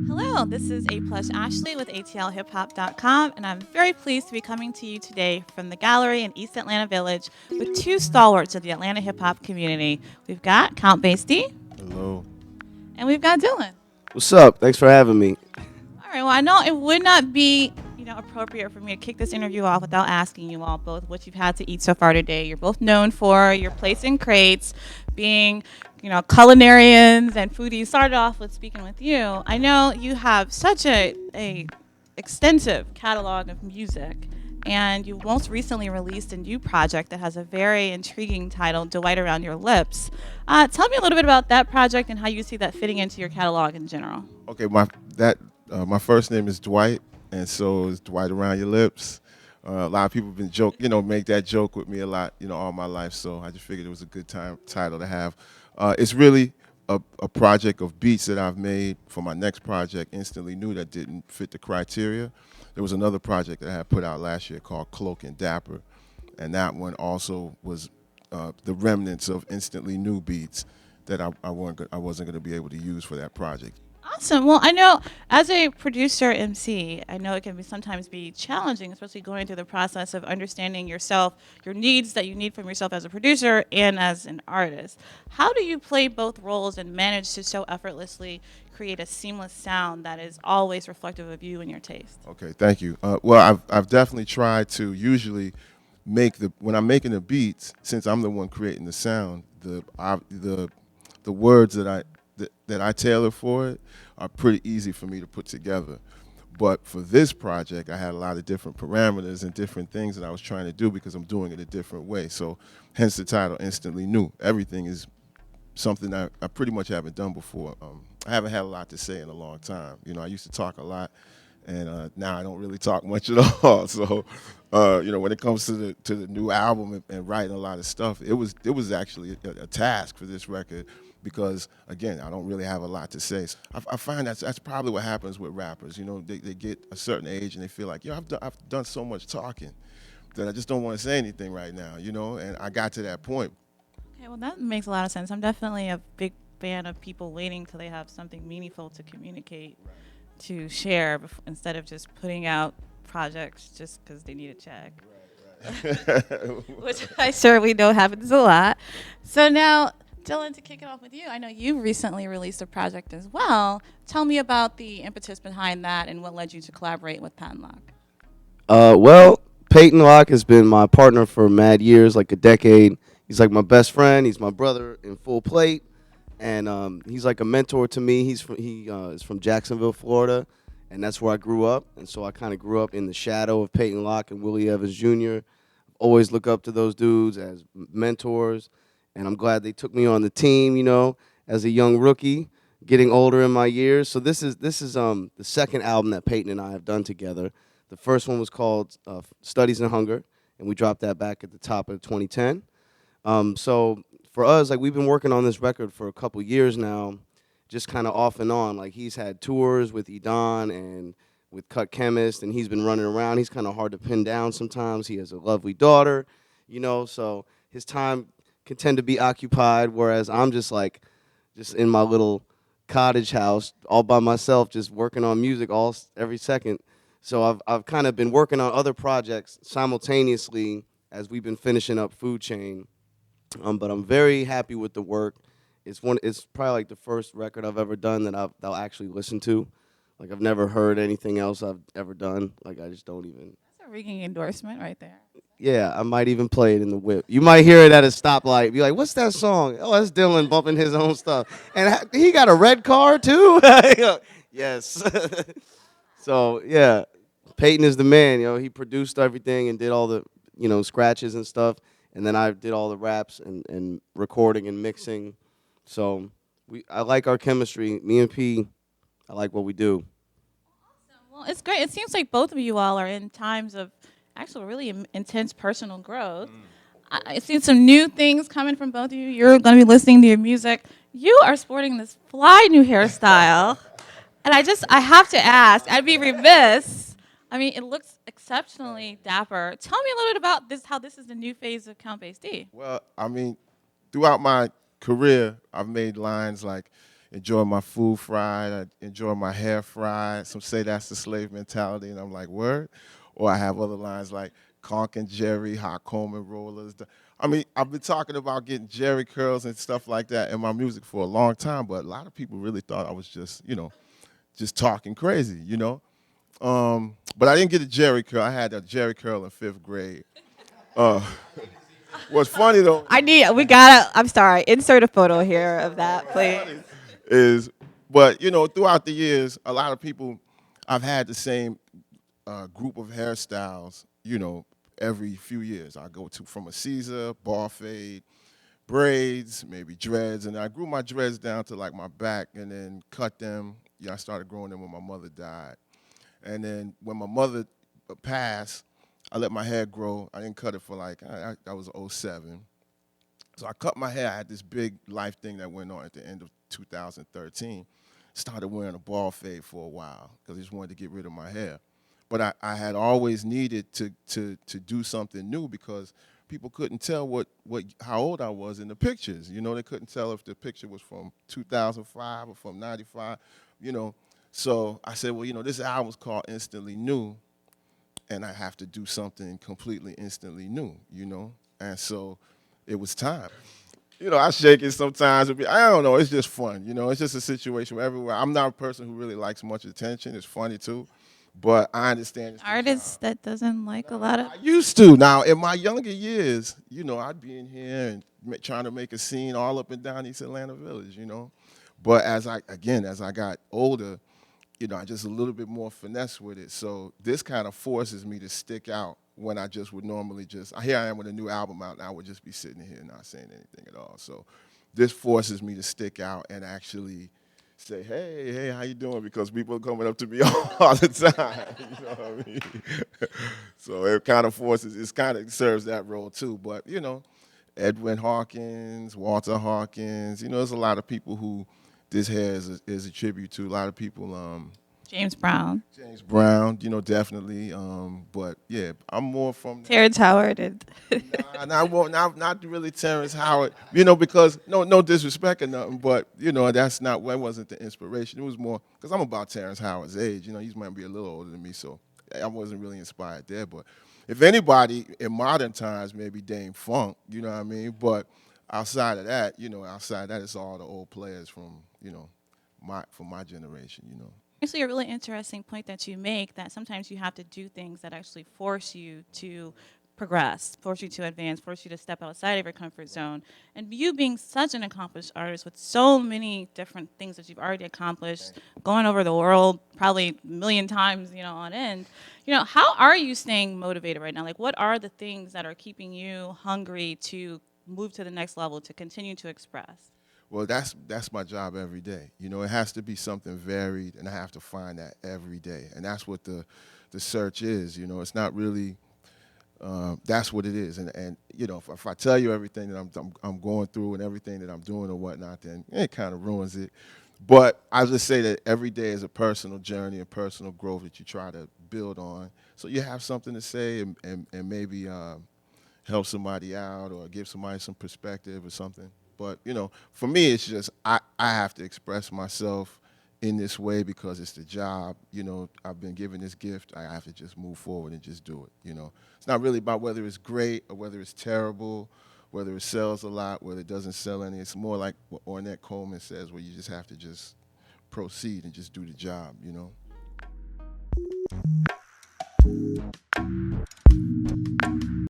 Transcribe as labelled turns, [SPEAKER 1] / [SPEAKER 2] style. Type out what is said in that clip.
[SPEAKER 1] Hello, this is A Plus Ashley with ATLHipHop.com, and I'm very pleased to be coming to you today from the gallery in East Atlanta Village with two stalwarts of the Atlanta hip hop community. We've got Count Basie
[SPEAKER 2] Hello.
[SPEAKER 1] and we've got Dylan.
[SPEAKER 3] What's up? Thanks for having me.
[SPEAKER 1] All right, well, I know it would not be appropriate for me to kick this interview off without asking you all both what you've had to eat so far today. You're both known for your place in crates, being culinarians and foodies. Started off with speaking with you. I know you have such a extensive catalog of music, and you most recently released a new project that has a very intriguing title, "Dwight Around Your Lips." Tell me a little bit about that project and how you see that fitting into your catalog in general.
[SPEAKER 2] Okay, my first name is Dwight, and so is Dwight Around Your Lips. A lot of people have been make that joke with me a lot, all my life. So I just figured it was a good title to have. It's really a project of beats that I've made for my next project, Instantly New, that didn't fit the criteria. There was another project that I had put out last year called Cloak and Dapper, and that one also was the remnants of Instantly New beats that I wasn't going to be able to use for that project.
[SPEAKER 1] Awesome. Well, I know as a producer MC, I know it can sometimes be challenging, especially going through the process of understanding yourself, your needs that you need from yourself as a producer and as an artist. How do you play both roles and manage to so effortlessly create a seamless sound that is always reflective of you and your taste?
[SPEAKER 2] Okay, thank you. Well, I've definitely tried to usually when I'm making the beats, since I'm the one creating the sound, the words that I tailor for it are pretty easy for me to put together. But for this project, I had a lot of different parameters and different things that I was trying to do because I'm doing it a different way. So, hence the title, Instantly New. Everything is something I pretty much haven't done before. I haven't had a lot to say in a long time. I used to talk a lot, and now I don't really talk much at all. So, when it comes to the new album and writing a lot of stuff, it was actually a task for this record because again, I don't really have a lot to say. So I find that's probably what happens with rappers. They get a certain age and they feel like, I've done so much talking that I just don't want to say anything right now. And I got to that point.
[SPEAKER 1] Okay, well, that makes a lot of sense. I'm definitely a big fan of people waiting till they have something meaningful to communicate, to share, instead of just putting out projects just because they need a check. Which I certainly know happens a lot. So now, Dylan, to kick it off with you, I know you recently released a project as well. Tell me about the impetus behind that and what led you to collaborate with Padlock.
[SPEAKER 3] Well, Peyton Locke has been my partner for mad years, like a decade. He's like my best friend. He's my brother in full plate, and he's like a mentor to me. He is from Jacksonville, Florida, and that's where I grew up. And so I kind of grew up in the shadow of Peyton Locke and Willie Evans Jr. Always look up to those dudes as mentors, and I'm glad they took me on the team. As a young rookie, getting older in my years. So this is the second album that Peyton and I have done together. The first one was called Studies in Hunger, and we dropped that back at the top of 2010. So for us, like we've been working on this record for a couple years now, just kind of off and on. Like he's had tours with Edon and with Cut Chemist, and he's been running around. He's kind of hard to pin down sometimes. He has a lovely daughter, so his time can tend to be occupied, whereas I'm just in my little cottage house all by myself, just working on music every second. So I've kind of been working on other projects simultaneously as we've been finishing up Food Chain. But I'm very happy with the work. It's probably like the first record I've ever done that I'll actually listen to. Like I've never heard anything else I've ever done. Like I just don't even.
[SPEAKER 1] That's a ringing endorsement right there.
[SPEAKER 3] Yeah, I might even play it in the whip. You might hear it at a stoplight. Be like, "What's that song?" Oh, that's Dylan bumping his own stuff. And he got a red car too. Yes. So yeah, Peyton is the man. He produced everything and did all the scratches and stuff. And then I did all the raps and recording and mixing. So I like our chemistry. Me and P, I like what we do.
[SPEAKER 1] Well, it's great. It seems like both of you all are in times of actual really intense personal growth. I've seen some new things coming from both of you. You're going to be listening to your music. You are sporting this fly new hairstyle. And I have to ask, I'd be remiss. I mean, it looks exceptionally dapper. Tell me a little bit about this, how this is the new phase of Count Basie.
[SPEAKER 2] Well, I mean, throughout my career, I've made lines like, enjoy my food fried. I enjoy my hair fried. Some say that's the slave mentality, and I'm like, word. Or I have other lines like Conk and Jerry, hot comb and rollers. I mean, I've been talking about getting Jerry curls and stuff like that in my music for a long time, but a lot of people really thought I was just, just talking crazy, But I didn't get a Jerry curl. I had a Jerry curl in 5th grade. Uh, what's funny though
[SPEAKER 1] I'm sorry, insert a photo here of that, please.
[SPEAKER 2] is, but throughout the years, a lot of people, I've had the same group of hairstyles, every few years. I go to from a Caesar, ball fade, braids, maybe dreads, and I grew my dreads down to like my back and then cut them. I started growing them when my mother died. And then when my mother passed, I let my hair grow. I didn't cut it for like, that was '07. So I cut my hair. I had this big life thing that went on at the end of 2013. Started wearing a ball fade for a while because I just wanted to get rid of my hair. But I had always needed to do something new because people couldn't tell how old I was in the pictures. They couldn't tell if the picture was from 2005 or from 95, So I said, well, this album's called Instantly New, and I have to do something completely instantly new. And so it was time. I shake it sometimes. I don't know. It's just fun. It's just a situation where everywhere. I'm not a person who really likes much attention. It's funny too, but I understand. It's
[SPEAKER 1] Artist that doesn't like a lot of.
[SPEAKER 2] I used to. Now, in my younger years, I'd be in here and trying to make a scene all up and down East Atlanta Village. But as I got older, I just a little bit more finesse with it. So this kind of forces me to stick out when I just would normally here I am with a new album out, and I would just be sitting here not saying anything at all. So this forces me to stick out and actually say, hey, how you doing? Because people are coming up to me all the time. You know what I mean? So it kind of serves that role too. But, Edwin Hawkins, Walter Hawkins, there's a lot of people who this hair is a tribute to. A lot of people,
[SPEAKER 1] James Brown.
[SPEAKER 2] James Brown, definitely. But yeah, I'm more from
[SPEAKER 1] Terrence Howard. And
[SPEAKER 2] not really Terrence Howard, because no disrespect or nothing, but that wasn't the inspiration. It was more because I'm about Terrence Howard's age. He might be a little older than me, so I wasn't really inspired there. But if anybody in modern times, maybe Dame Funk, you know what I mean. But outside of that, it's all the old players from my generation,
[SPEAKER 1] actually, a really interesting point that you make that sometimes you have to do things that actually force you to progress, force you to advance, force you to step outside of your comfort zone. And you being such an accomplished artist with so many different things that you've already accomplished, going over the world probably a million times, on end, how are you staying motivated right now? Like, what are the things that are keeping you hungry to move to the next level, to continue to express?
[SPEAKER 2] Well, that's my job every day. It has to be something varied, and I have to find that every day. And that's what the search is. It's not really. That's what it is. And if I tell you everything that I'm going through and everything that I'm doing or whatnot, then it kind of ruins it. But I just say that every day is a personal journey and personal growth that you try to build on. So you have something to say and maybe help somebody out or give somebody some perspective or something. But, for me, it's just I have to express myself in this way because it's the job. I've been given this gift. I have to just move forward and just do it, It's not really about whether it's great or whether it's terrible, whether it sells a lot, whether it doesn't sell any. It's more like what Ornette Coleman says, where you just have to just proceed and just do the job,